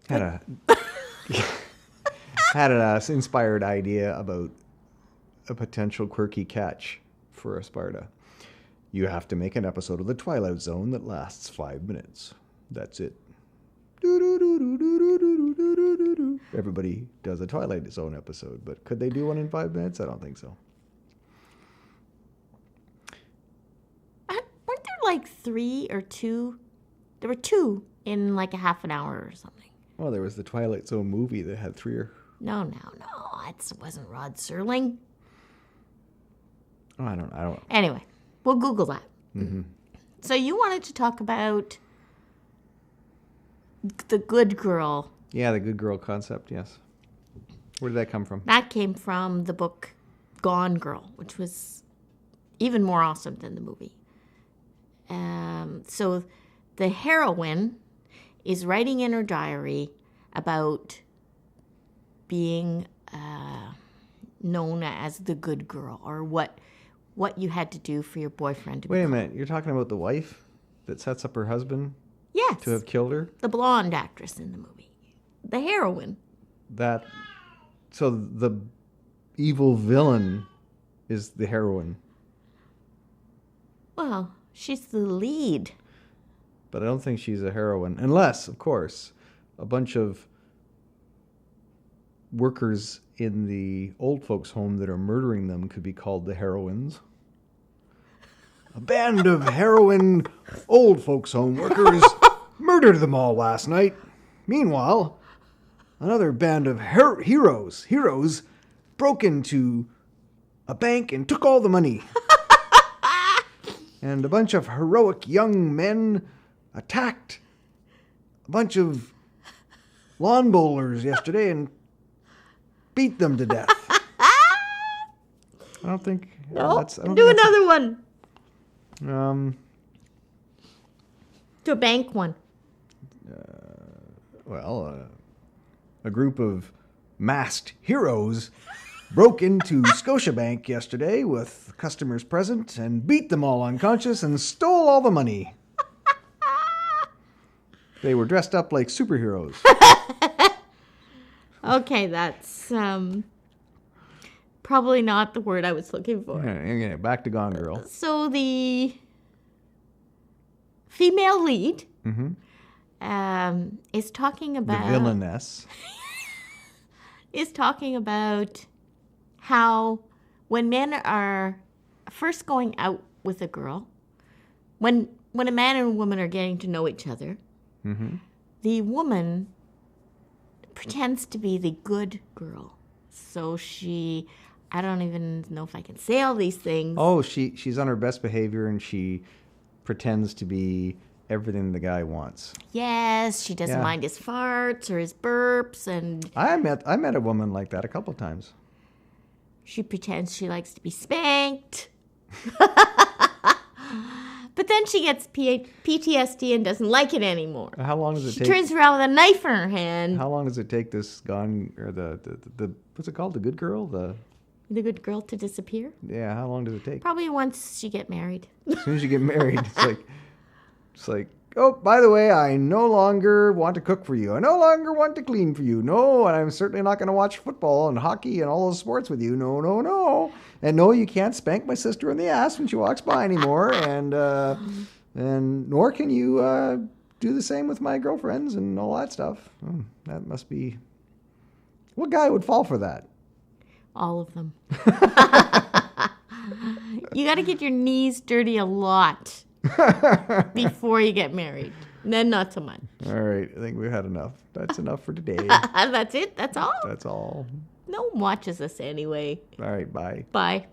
had a had an inspired idea about a potential quirky catch for a Sparta. You have to make an episode of The Twilight Zone that lasts 5 minutes. That's it. Everybody does a Twilight Zone episode, but could they do one in 5 minutes? I don't think so. Weren't there like 3 or 2? There were 2 in like a half an hour or something. Well, there was the Twilight Zone movie that had 3 or... No. It wasn't Rod Serling. Oh, I don't. Anyway, we'll Google that. Mm-hmm. So you wanted to talk about the good girl. Yeah, the good girl concept, yes. Where did that come from? That came from the book Gone Girl, which was even more awesome than the movie. So the heroine is writing in her diary about being known as the good girl, or what you had to do for your boyfriend to Wait a become. minute, you're talking about the wife that sets up her husband Yes. to have killed her? The blonde actress in the movie. The heroine. So the evil villain is the heroine. Well, she's the lead. But I don't think she's a heroine. Unless, of course, a bunch of workers in the old folks' home that are murdering them could be called the heroines. A band of heroin old folks' home workers murdered them all last night. Meanwhile, another band of heroes broke into a bank and took all the money. And a bunch of heroic young men attacked a bunch of lawn bowlers yesterday and beat them to death. I don't think... No, I don't do think another one. Do a bank one. A group of masked heroes broke into Scotiabank yesterday with customers present and beat them all unconscious and stole all the money. They were dressed up like superheroes. Okay, that's probably not the word I was looking for. Okay, back to Gone Girl. So the female lead is talking about... The villainess. is talking about how when men are first going out with a girl, when a man and a woman are getting to know each other, the woman pretends to be the good girl. So she, I don't even know if I can say all these things. Oh, she's on her best behavior and she pretends to be everything the guy wants. Yes, she doesn't mind his farts or his burps, and I met a woman like that a couple of times. she pretends she likes to be spanked. But then she gets PTSD and doesn't like it anymore. How long does it take? She turns around with a knife in her hand. How long does it take this the what's it called? The good girl? The good girl to disappear? Yeah, how long does it take? Probably once she get married. As soon as you get married, it's like, oh, by the way, I no longer want to cook for you. I no longer want to clean for you. No, and I'm certainly not going to watch football and hockey and all those sports with you. No, no, no. And no, you can't spank my sister in the ass when she walks by anymore. And nor can you do the same with my girlfriends and all that stuff. That must be... What guy would fall for that? All of them. You got to get your knees dirty a lot before you get married. Then not so much. All right. I think we've had enough. That's enough for today. That's it? That's all? That's all. No one watches us anyway. All right. Bye. Bye.